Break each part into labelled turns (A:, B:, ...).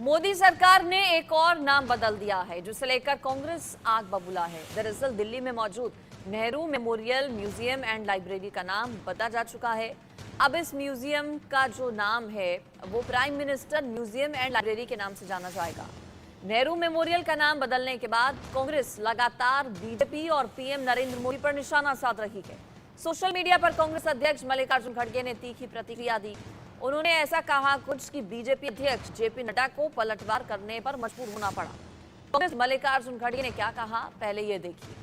A: मोदी सरकार ने एक और नाम बदल दिया है, जिसे लेकर कांग्रेस आग बबूला है। दरअसल दिल्ली में मौजूद Nehru memorial museum and library का नाम बदला जा चुका है। अब इस म्यूजियम का जो नाम है वो prime minister museum and library के नाम से जाना जाएगा। नेहरू मेमोरियल का नाम बदलने के बाद कांग्रेस लगातार बीजेपी और पीएम नरेंद्र मोदी पर निशाना साध रही है। सोशल मीडिया पर कांग्रेस अध्यक्ष मल्लिकार्जुन खड़गे ने तीखी प्रतिक्रिया दी। उन्होंने ऐसा कहा कुछ कि बीजेपी अध्यक्ष जेपी नड्डा को पलटवार करने पर मजबूर होना पड़ा। कांग्रेस मल्लिकार्जुन खड़गे ने क्या कहा, पहले ये देखिए।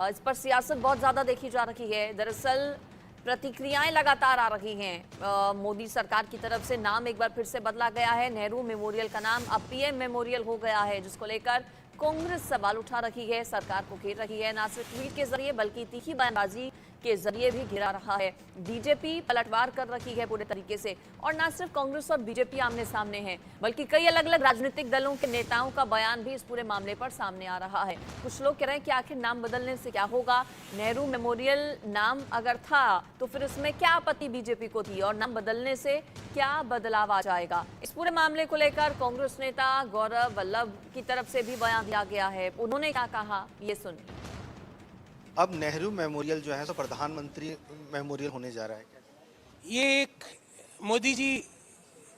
A: इस पर सियासत बहुत ज्यादा देखी जा रही है। दरअसल प्रतिक्रियाएं लगातार आ रही हैं। मोदी सरकार की तरफ से नाम एक बार फिर से बदला गया है। नेहरू मेमोरियल का नाम अब पीएम मेमोरियल हो गया है, जिसको लेकर कांग्रेस सवाल उठा रही है, सरकार को घेर रही है। न सिर्फ ट्वीट के जरिए बल्कि तीखी बयानबाजी के जरिए भी घिरा रहा है। बीजेपी पलटवार कर रही है पूरे तरीके से, और न सिर्फ कांग्रेस और बीजेपी आमने सामने हैं, बल्कि कई अलग अलग राजनीतिक दलों के नेताओं का बयान भी इस पूरे मामले पर सामने आ रहा है। कुछ लोग कह रहे हैं कि आखिर नाम बदलने से क्या होगा। नेहरू मेमोरियल नाम अगर था तो फिर इसमें क्या आपत्ति बीजेपी को थी, और नाम बदलने से क्या बदलाव आ जाएगा। इस पूरे मामले को लेकर कांग्रेस नेता गौरव वल्लभ की तरफ से भी बयान दिया गया है। उन्होंने क्या कहा, ये सुनिए।
B: अब नेहरू मेमोरियल जो है तो प्रधानमंत्री मेमोरियल होने जा रहा है।
C: ये एक मोदी जी,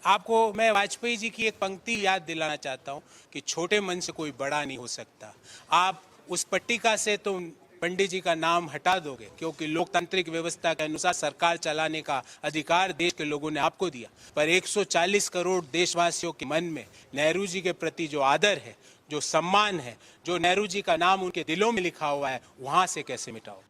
C: आपको मैं वाजपेयी जी की एक पंक्ति याद दिलाना चाहता हूं कि छोटे मन से कोई बड़ा नहीं हो सकता। आप उस पट्टिका से तो पंडित जी का नाम हटा दोगे, क्योंकि लोकतांत्रिक व्यवस्था के अनुसार सरकार चलाने का अधिकार देश के लोगों ने आपको दिया, पर 140 करोड़ देशवासियों के मन में नेहरू जी के प्रति जो आदर है, जो सम्मान है, जो नेहरू जी का नाम उनके दिलों में लिखा हुआ है, वहां से कैसे मिटाओ।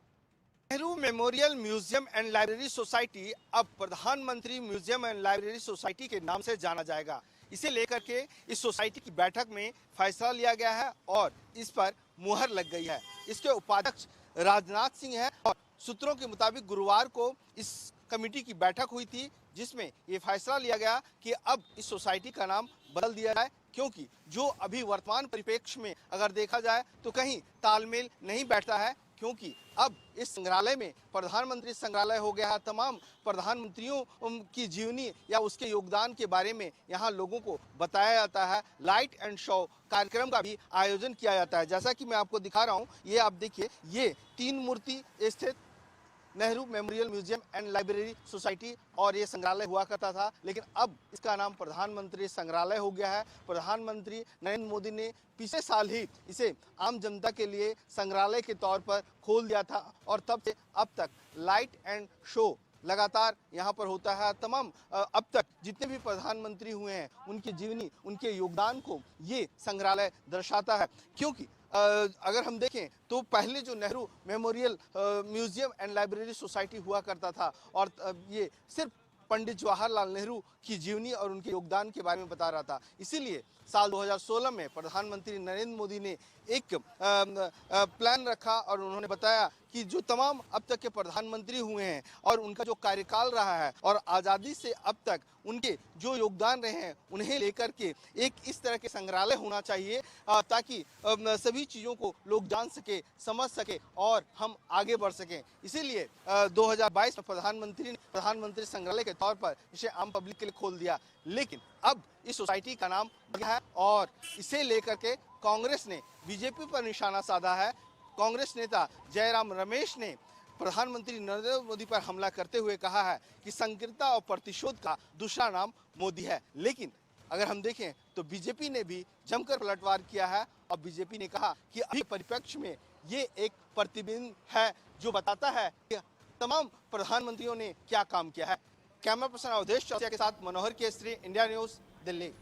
B: Nehru memorial museum and library society अब प्रधानमंत्री म्यूजियम एंड लाइब्रेरी सोसाइटी के नाम से जाना जाएगा। इसे लेकर के इस सोसाइटी की बैठक में फैसला लिया गया है और इस पर मुहर लग गई है। इसके उपाध्यक्ष राजनाथ सिंह है और सूत्रों के मुताबिक गुरुवार को इस कमेटी की बैठक हुई थी, जिसमें ये फैसला लिया गया कि अब इस सोसाइटी का नाम बदल दिया जाए, क्योंकि जो अभी वर्तमान परिप्रेक्ष्य में अगर देखा जाए तो कहीं तालमेल नहीं बैठता है। क्योंकि अब इस संग्रहालय में प्रधानमंत्री संग्रहालय हो गया है। तमाम प्रधानमंत्रियों की जीवनी या उसके योगदान के बारे में यहाँ लोगों को बताया जाता है। लाइट एंड शो कार्यक्रम का भी आयोजन किया जाता है। जैसा कि मैं आपको दिखा रहा हूँ, ये आप देखिए, ये 3 मूर्ति स्थित Nehru memorial museum and library society और ये संग्रहालय हुआ करता था, लेकिन अब इसका नाम प्रधानमंत्री संग्रहालय हो गया है। प्रधानमंत्री नरेंद्र मोदी ने पिछले साल ही इसे आम जनता के लिए संग्रहालय के तौर पर खोल दिया था और तब से अब तक लाइट एंड शो लगातार यहाँ पर होता है। तमाम अब तक जितने भी प्रधानमंत्री हुए हैं उनकी जीवनी, उनके योगदान को ये संग्रहालय दर्शाता है। क्योंकि अगर हम देखें तो पहले जो Nehru memorial museum and library society हुआ करता था और ये सिर्फ पंडित जवाहरलाल नेहरू की जीवनी और उनके योगदान के बारे में बता रहा था। इसीलिए साल 2016 में प्रधानमंत्री नरेंद्र मोदी ने एक प्लान रखा और उन्होंने बताया कि जो तमाम अब तक के प्रधानमंत्री हुए हैं और उनका जो कार्यकाल रहा है और आज़ादी से अब तक उनके जो योगदान रहे हैं उन्हें लेकर के एक इस तरह के संग्रहालय होना चाहिए, ताकि सभी चीज़ों को लोग जान सके, समझ सके और हम आगे बढ़ सकें। इसीलिए 2022 में प्रधानमंत्री ने प्रधानमंत्री संग्रहालय के तौर पर इसे आम पब्लिक के लिए खोल दिया। लेकिन अब इस सोसाइटी का नाम बदला है और इसे लेकर के कांग्रेस ने बीजेपी पर निशाना साधा है। कांग्रेस नेता जयराम रमेश ने प्रधानमंत्री नरेंद्र मोदी पर हमला करते हुए कहा है कि संकीर्णता और प्रतिशोध का दूसरा नाम मोदी है। लेकिन अगर हम देखें तो बीजेपी ने भी जमकर पलटवार किया है और बीजेपी ने कहा कि अभी परिप्रेक्ष्य में ये एक प्रतिबिंब है जो बताता है कि तमाम प्रधानमंत्रियों ने क्या काम किया है। कैमरा पर्सन अवधेश चौरसिया के साथ मनोहर केसरी, इंडिया न्यूज, दिल्ली।